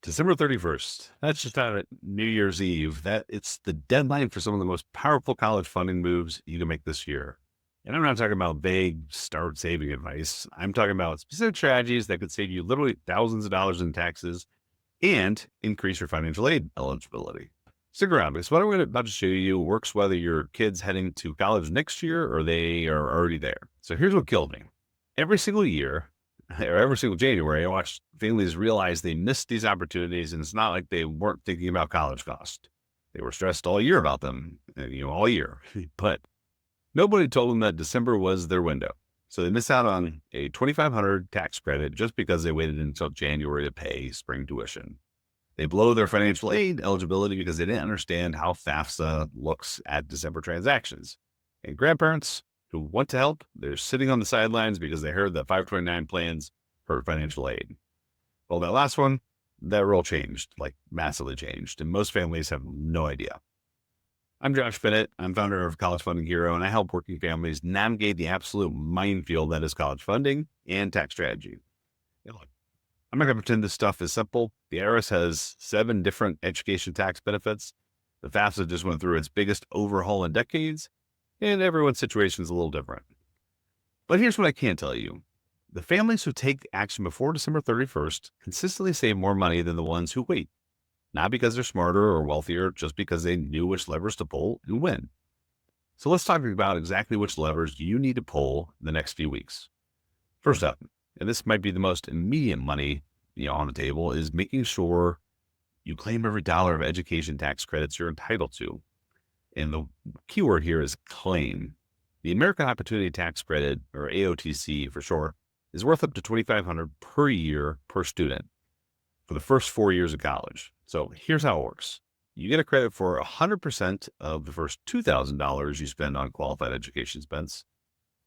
December 31st. That's just on New Year's Eve. It's the deadline for some of the most powerful college funding moves you can make this year. And I'm not talking about vague start saving advice. I'm talking about specific strategies that could save you literally thousands of dollars in taxes and increase your financial aid eligibility. Stick around because what I'm about to show you works whether your kid's heading to college next year or they are already there. So here's what killed me. Every single year, or every single January, I watched families realize they missed these opportunities, and it's not like they weren't thinking about college cost. They were stressed all year about them, all year. But nobody told them that December was their window. So they miss out on a $2,500 tax credit just because they waited until January to pay spring tuition. They blow their financial aid eligibility because they didn't understand how FAFSA looks at December transactions. And grandparents who want to help, they're sitting on the sidelines because they heard that 529 plans hurt financial aid. Well, that last one, that rule changed, like massively changed, and most families have no idea. I'm Josh Bennett. I'm founder of College Funding Hero, and I help working families navigate the absolute minefield that is college funding and tax strategy. Look, I'm not going to pretend this stuff is simple. The IRS has 7 different education tax benefits. The FAFSA just went through its biggest overhaul in decades, and everyone's situation is a little different. But here's what I can tell you. The families who take action before December 31st consistently save more money than the ones who wait. Not because they're smarter or wealthier, just because they knew which levers to pull and when. So let's talk about exactly which levers you need to pull the next few weeks. First up, and this might be the most immediate money on the table, is making sure you claim every dollar of education tax credits you're entitled to. And the keyword here is claim. The American Opportunity Tax Credit, or AOTC for short, is worth up to $2,500 per year per student for the first 4 years of college. So here's how it works. You get a credit for 100% of the first $2,000 you spend on qualified education expense,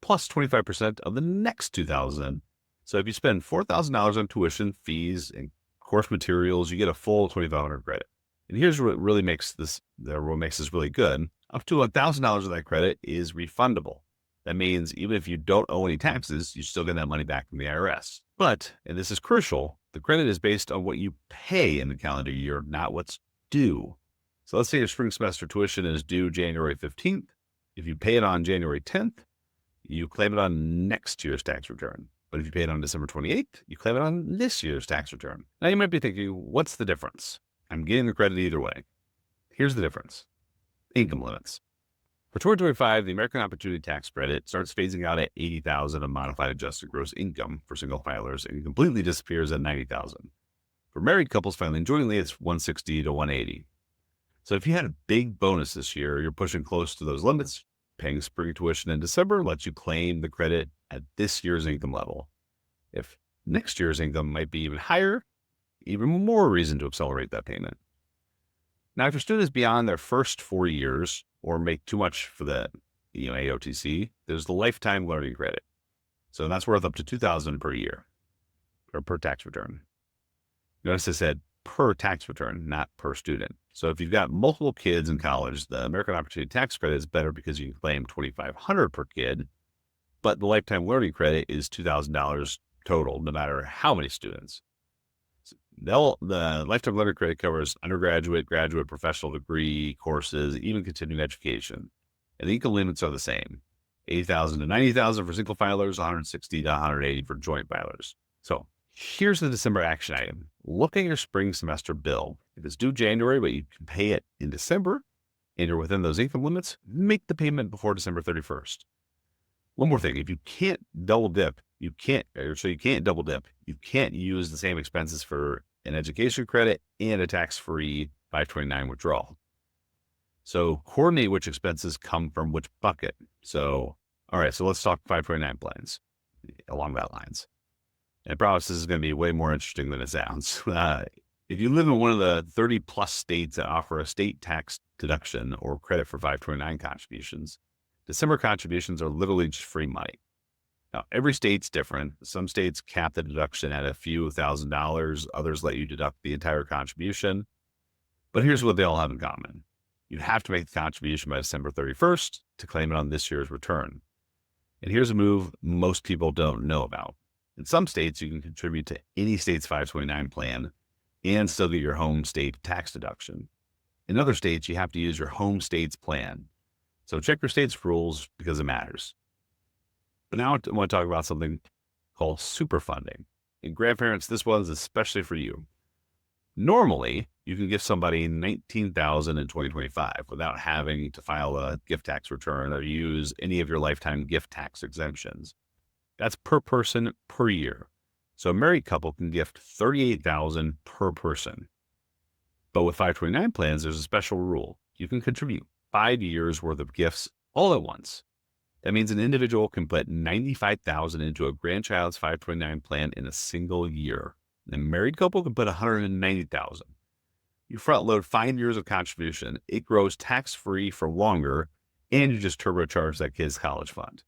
plus 25% of the next $2,000. So if you spend $4,000 on tuition, fees, and course materials, you get a full $2,500 credit. And here's what really makes this really good. Up to $1,000 of that credit is refundable. That means even if you don't owe any taxes, you still get that money back from the IRS. But, and this is crucial, the credit is based on what you pay in the calendar year, not what's due. So let's say your spring semester tuition is due January 15th. If you pay it on January 10th, you claim it on next year's tax return. But if you pay it on December 28th, you claim it on this year's tax return. Now you might be thinking, what's the difference? I'm getting the credit either way. Here's the difference. Income limits. For 2025, the American Opportunity Tax Credit starts phasing out at $80,000 of modified adjusted gross income for single filers and completely disappears at $90,000. For married couples filing jointly, it's $160 to $180. So if you had a big bonus this year, you're pushing close to those limits. Paying spring tuition in December lets you claim the credit at this year's income level. If next year's income might be even higher, even more reason to accelerate that payment. Now, if your student is beyond their first 4 years or make too much for the AOTC, there's the lifetime learning credit. So that's worth up to $2,000 per year or per tax return. Notice I said per tax return, not per student. So if you've got multiple kids in college, the American Opportunity Tax Credit is better because you can claim $2,500 per kid, but the lifetime learning credit is $2,000 total, no matter how many students. The lifetime learning credit covers undergraduate, graduate, professional degree courses, even continuing education. And the income limits are the same. $80,000 to $90,000 for single filers, $160 to $180 for joint filers. So here's the December action item. Look at your spring semester bill. If it's due January, but you can pay it in December, and you're within those income limits, make the payment before December 31st. One more thing, if you can't double dip, you can't use the same expenses for an education credit and a tax-free 529 withdrawal. So coordinate which expenses come from which bucket. So, all right, so let's talk 529 plans along that lines. And I promise this is going to be way more interesting than it sounds. If you live in one of the 30 plus states that offer a state tax deduction or credit for 529 contributions, December contributions are literally just free money. Now, every state's different. Some states cap the deduction at a few $1,000s. Others let you deduct the entire contribution. But here's what they all have in common. You have to make the contribution by December 31st to claim it on this year's return. And here's a move most people don't know about. In some states, you can contribute to any state's 529 plan and still get your home state tax deduction. In other states, you have to use your home state's plan. So check your state's rules because it matters. But now I want to talk about something called superfunding. And grandparents, this one's especially for you. Normally, you can give somebody $19,000 in 2025 without having to file a gift tax return or use any of your lifetime gift tax exemptions. That's per person per year. So a married couple can gift $38,000 per person. But with 529 plans, there's a special rule. You can contribute 5 years worth of gifts all at once. That means an individual can put $95,000 into a grandchild's 529 plan in a single year. A married couple can put $190,000. You front load 5 years of contribution. It grows tax-free for longer, and you just turbocharge that kid's college fund.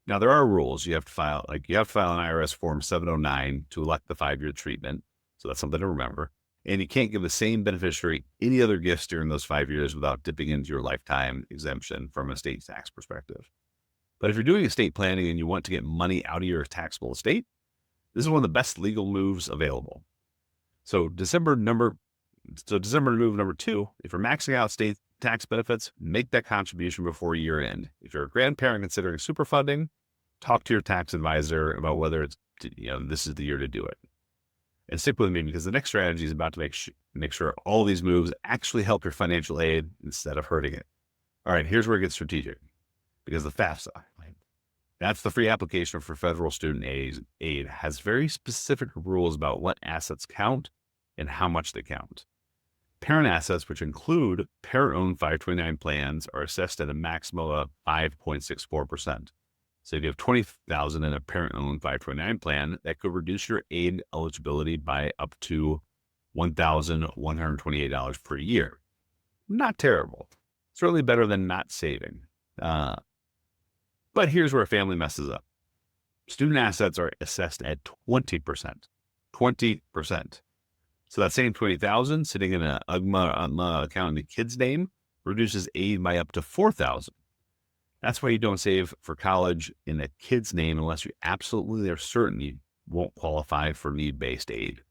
Now, there are rules. You have to file an IRS Form 709 to elect the 5-year treatment. So that's something to remember. And you can't give the same beneficiary any other gifts during those 5 years without dipping into your lifetime exemption from a state tax perspective. But if you're doing estate planning and you want to get money out of your taxable estate, this is one of the best legal moves available. So December move number 2, if you're maxing out state tax benefits, make that contribution before year end. If you're a grandparent considering superfunding, talk to your tax advisor about whether this is the year to do it. And stick with me because the next strategy is about to make sure all these moves actually help your financial aid instead of hurting it. All right, here's where it gets strategic. Because the FAFSA, that's the free application for federal student aid, has very specific rules about what assets count and how much they count. Parent assets, which include parent-owned 529 plans, are assessed at a maximum of 5.64%. So if you have $20,000 in a parent-owned 529 plan, that could reduce your aid eligibility by up to $1,128 per year. Not terrible. Certainly better than not saving. But here's where a family messes up. Student assets are assessed at 20%. 20%. So that same $20,000 sitting in an UGMA account in the kid's name reduces aid by up to $4,000. That's why you don't save for college in a kid's name unless you absolutely are certain you won't qualify for need-based aid.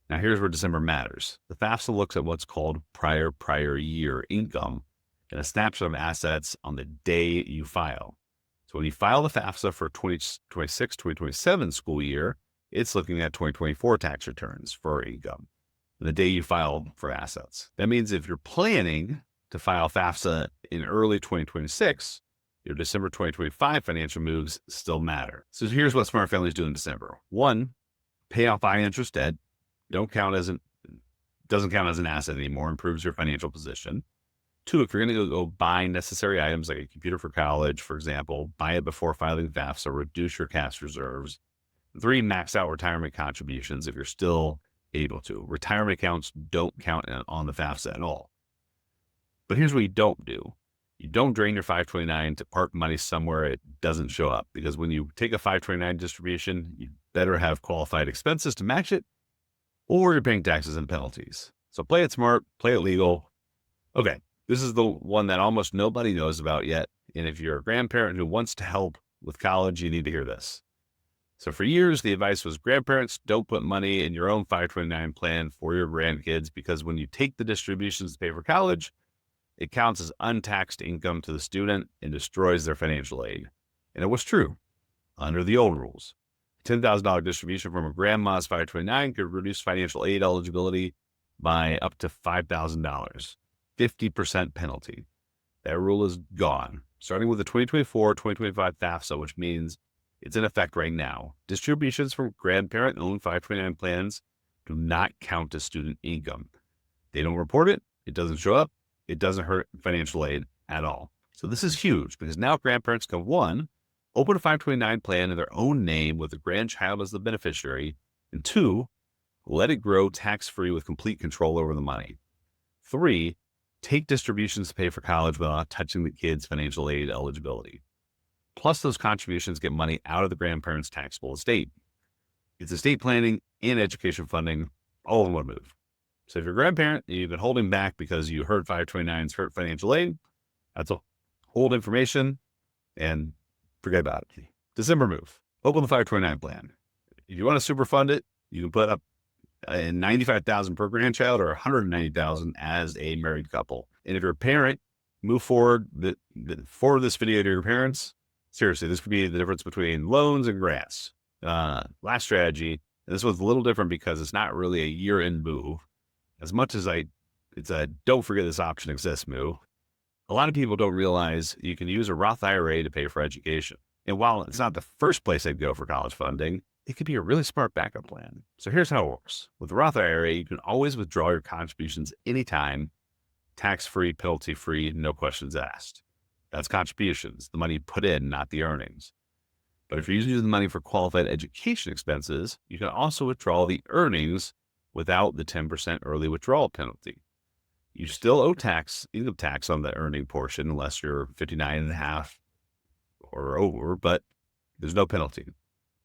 Now here's where December matters. The FAFSA looks at what's called prior year income and a snapshot of assets on the day you file. So when you file the FAFSA for 2026, 2027 school year, it's looking at 2024 tax returns for income. The day you file for assets. That means if you're planning to file FAFSA in early 2026, your December 2025 financial moves still matter. So here's what smart families do in December. 1, pay off high interest debt. Doesn't count as an asset anymore, improves your financial position. 2, if you're going to go buy necessary items like a computer for college, for example, buy it before filing FAFSA, reduce your cash reserves. 3, max out retirement contributions if you're still able to. Retirement accounts don't count on the FAFSA at all. But here's what you don't do. You don't drain your 529 to park money somewhere it doesn't show up, because when you take a 529 distribution, you better have qualified expenses to match it, or you're paying taxes and penalties. So play it smart, play it legal. Okay, this is the one that almost nobody knows about yet. And if you're a grandparent who wants to help with college, you need to hear this. So for years, the advice was grandparents, don't put money in your own 529 plan for your grandkids, because when you take the distributions to pay for college, it counts as untaxed income to the student and destroys their financial aid. And it was true under the old rules. $10,000 distribution from a grandma's 529 could reduce financial aid eligibility by up to $5,000, 50% penalty. That rule is gone, starting with the 2024-2025 FAFSA, which means it's in effect right now. Distributions from grandparent-owned 529 plans do not count as student income. They don't report it. It doesn't show up. It doesn't hurt financial aid at all. So this is huge, because now grandparents can, 1, open a 529 plan in their own name with the grandchild as the beneficiary, and 2, let it grow tax-free with complete control over the money. 3, take distributions to pay for college without touching the kid's financial aid eligibility. Plus, those contributions get money out of the grandparent's taxable estate. It's estate planning and education funding all in one move. So if you're a grandparent and you've been holding back because you heard 529s hurt financial aid, that's old information and forget about it. December move. Open the 529 plan. If you want to super fund it, you can put up and 95,000 per grandchild, or 190,000 as a married couple. And if you're a parent, move forward forward this video to your parents. Seriously, this could be the difference between loans and grants. Last strategy, and this was a little different because it's not really a year-end move. As much as it's a don't forget this option exists move. A lot of people don't realize you can use a Roth IRA to pay for education. And while it's not the first place I'd go for college funding, it could be a really smart backup plan. So here's how it works. With the Roth IRA, you can always withdraw your contributions anytime, tax-free, penalty-free, no questions asked. That's contributions, the money you put in, not the earnings. But if you're using the money for qualified education expenses, you can also withdraw the earnings without the 10% early withdrawal penalty. You still owe income tax on the earning portion unless you're 59.5 or over, but there's no penalty.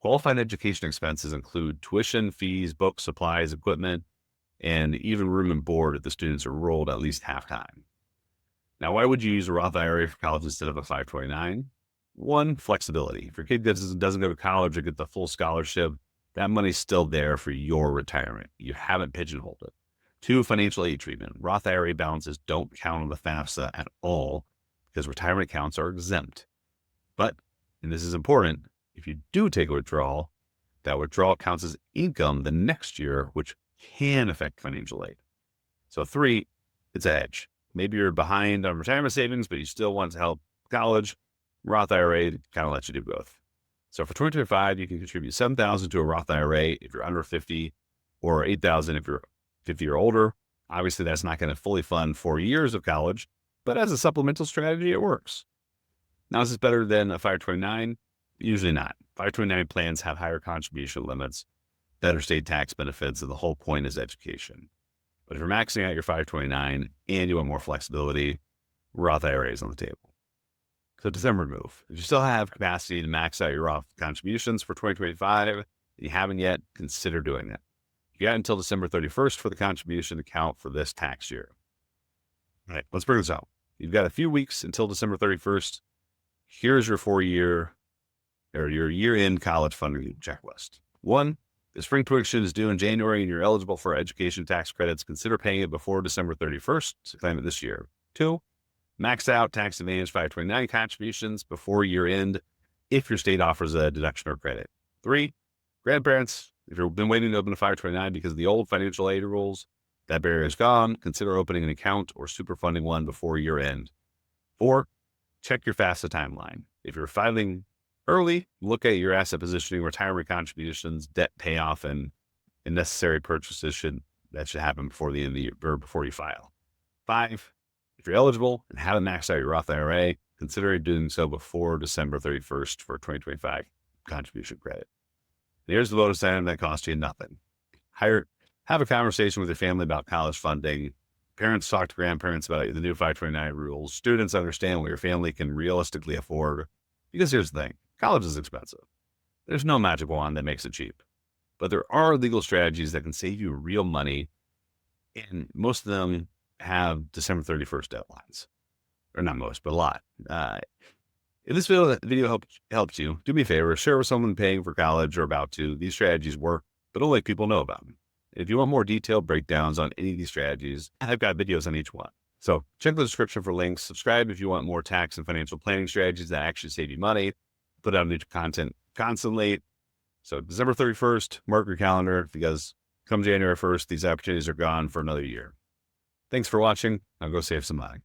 Qualified education expenses include tuition, fees, books, supplies, equipment, and even room and board if the students are enrolled at least half time. Now, why would you use a Roth IRA for college instead of a 529? One, flexibility. If your kid doesn't go to college or get the full scholarship, that money's still there for your retirement. You haven't pigeonholed it. Two, financial aid treatment. Roth IRA balances don't count on the FAFSA at all because retirement accounts are exempt. But, and this is important, if you do take a withdrawal, that withdrawal counts as income the next year, which can affect financial aid. So three, it's a hedge. Maybe you're behind on retirement savings, but you still want to help college. Roth IRA kind of lets you do both. So for 2025, you can contribute $7,000 to a Roth IRA if you're under 50, or $8,000 if you're 50 or older. Obviously, that's not going to fully fund 4 years of college, but as a supplemental strategy, it works. Now, is this better than a 529? Usually not. 529 plans have higher contribution limits, better state tax benefits, and the whole point is education. But if you're maxing out your 529 and you want more flexibility, Roth IRA is on the table. So December move. If you still have capacity to max out your Roth contributions for 2025 and you haven't yet, consider doing that. You got until December 31st for the contribution to count for this tax year. All right, let's bring this out. You've got a few weeks until December 31st. Here's your your year-end college funding checklist. 1, the spring tuition is due in January and you're eligible for education tax credits. Consider paying it before December 31st to claim it this year. 2, max out tax advantage 529 contributions before year end if your state offers a deduction or credit. 3, grandparents, if you've been waiting to open a 529 because of the old financial aid rules, that barrier is gone. Consider opening an account or super funding one before year end. 4, check your FAFSA timeline. If you're filing early, look at your asset positioning, retirement contributions, debt payoff, and necessary purchases that should happen before the end of the year or before you file. 5, if you're eligible and haven't maxed out your Roth IRA, consider doing so before December 31st for 2025 contribution credit. And here's the bonus item that costs you nothing. Have a conversation with your family about college funding. Parents talk to grandparents about the new 529 rules. Students understand what your family can realistically afford. Because here's the thing, college is expensive. There's no magic wand that makes it cheap. But there are legal strategies that can save you real money. And most of them have December 31st deadlines. Or not most, but a lot. If this video helps you, do me a favor, share with someone paying for college or about to. These strategies work, but only people know about them. If you want more detailed breakdowns on any of these strategies, I've got videos on each one. So check the description for links. Subscribe if you want more tax and financial planning strategies that actually save you money. Put out new content constantly. So December 31st, mark your calendar because come January 1st, these opportunities are gone for another year. Thanks for watching. Now go save some money.